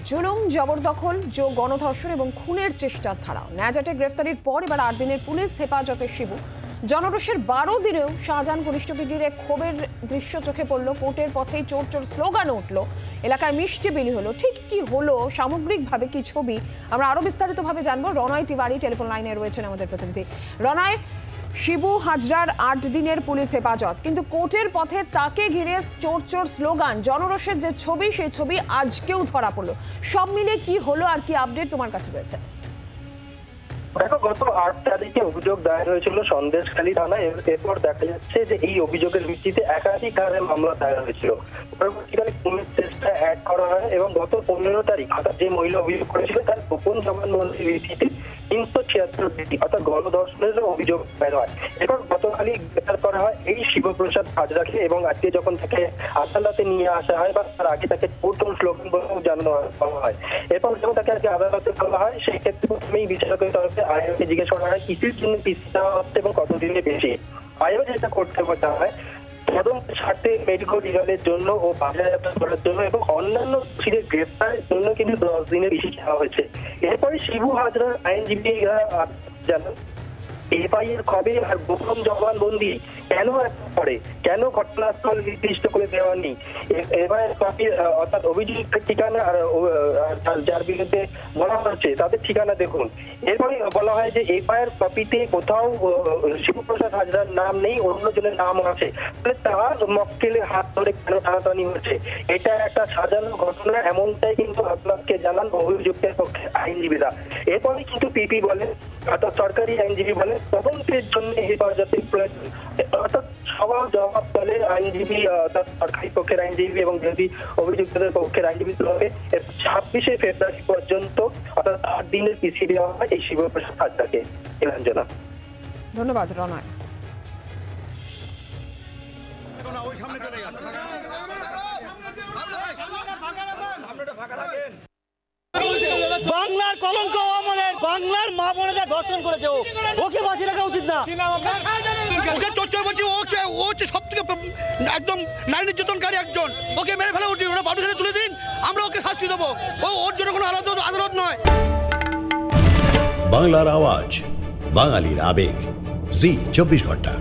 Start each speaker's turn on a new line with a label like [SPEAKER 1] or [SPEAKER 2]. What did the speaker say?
[SPEAKER 1] জুলুম, জবরদখল, গণধর্ষণ এবং খুনের চেষ্টার ধারা। ন্যাজাটে গ্রেফতারির পর এবার 8 দিনের পুলিশ হেফাজতে শিবু। জনরোষের 12 দিনেও শাহজাহান ঘনিষ্ঠকে ঘিরে ক্ষোভের দৃশ্য চোখে পড়ল। কোর্টের পথেই চোর চোর স্লোগান উঠল, এলাকায় মিষ্টি বিলি হলো। ঠিক কি হলো, সামগ্রিকভাবে কি ছবি, আমরা আরো বিস্তারিতভাবে জানবো। রনয় তিওয়ারি টেলিফোন লাইনে রয়েছেন আমাদের প্রতিনিধি। রনয়, শিবু হাজরার 8 দিনের পুলিশ হেফাজত, কিন্তু কোর্টের পথে তাকে ঘিরে চোর চোর স্লোগান, জনরোষের যে ছবি, সেই ছবি আজকেও ধরা পড়লো। সব মিলে কি হলো আর কি আপডেট তোমার কাছে রয়েছে?
[SPEAKER 2] দেখো, গত 8 তারিখে অভিযোগ দায়ের হয়েছিল সন্দেশখালী থানায়। এরপর দেখা যাচ্ছে যে এই অভিযোগের ভিত্তিতে একাধিক মামলা দায়ের হয়েছিল। পরবর্তীকালে পুলিশ চেষ্টা অ্যাড করা হয় এবং গত 15 তারিখ অর্থাৎ যে মহিলা অভিযোগ করেছিল তার গোপন জবানবন্দির ভিত্তিতে 376 অর্থাৎ গণধর্ষণের অভিযোগ দায়ের হয়। এরপর গতকালই গ্রেফতার করা হয় এই শিবপ্রসাদ হাজরাকে এবং আজকে যখন তাকে আদালতে নিয়ে আসা হয় বা তার আগে তাকে চোর চোর স্লোগান বলেও জানানো হয়। এরপর যখন তাকে আজকে আদালতে বলা হয়, সেই ক্ষেত্রে প্রথমেই বিচারকের তরফে আইওকে জিজ্ঞেস করা হয় কিসের জন্য পিসি দেওয়া হচ্ছে এবং কতদিনের বেশি। আইও যেটা করতে বলা হয় তদন্তের স্বার্থে মেডিকেল রিজাল্টের জন্য ও বাজারজাত করার জন্য এবং অন্যান্য দোষীদের গ্রেফতারের জন্য কিন্তু 10 দিনের বেশি চাওয়া হয়েছে। এরপরে শিবু হাজরার আইনজীবীরা জানান এফআইআর কবে আর গোপন জবানবন্দি কেন পড়ে, কেন ঘটনাস্থল নির্দিষ্ট করে দেওয়া নেই, এফআইআর কপির অর্থাৎ অভিযুক্তের ঠিকানা আর যার বিরুদ্ধে বলা হচ্ছে তাদের ঠিকানা দেখুন। এরপরে বলা হয় যে এফআইআর কপিতে কোথাও শিবপ্রসাদ হাজরার নাম নেই, অন্যজনের নাম আছে, তার মক্কেলে হাত ধরে কেন টানাটানি হচ্ছে, এটা একটা সাজানো ঘটনা, এমনটাই কিন্তু আপনাকে জানান অভিযুক্তের পক্ষে আইনজীবীরা। এরপরে কিন্তু পিপি বলে অর্থাৎ সরকারি আইনজীবী বলে তদন্তের জন্য হেফাজতের প্রয়োজন, অর্থাৎ সবার জবাব বলে আইনজীবী অর্থাৎ সরকারি পক্ষের আইনজীবী এবং যদি অভিযুক্তদের পক্ষের আইনজীবী হবে 26শে ফেব্রুয়ারি পর্যন্ত অর্থাৎ 8 দিনের পিসি দেওয়া হয় এই শিবপ্রসাদ হাজরাকে। নিরঞ্জনা,
[SPEAKER 1] ধন্যবাদ রনয়।
[SPEAKER 3] বাংলার কলঙ্ক, আমাদের বাংলার মা বোনেরা ধর্ষণ করেছে, ওকে বাঁচিয়ে রাখা উচিত না।
[SPEAKER 4] ওকে চোর বলছি, ও হচ্ছে সব থেকে একদম নারী নির্যাতনকারী একজন, ওকে মেরে ফেলা উচিত। ওরা বাবুর কাছে তুলে দিন, আমরা ওকে শাস্তি দেবো। ওর জন্য কোনো আদালত নয়।
[SPEAKER 5] বাংলার আওয়াজ, বাঙালির আবেগ, জি 24 ঘন্টা।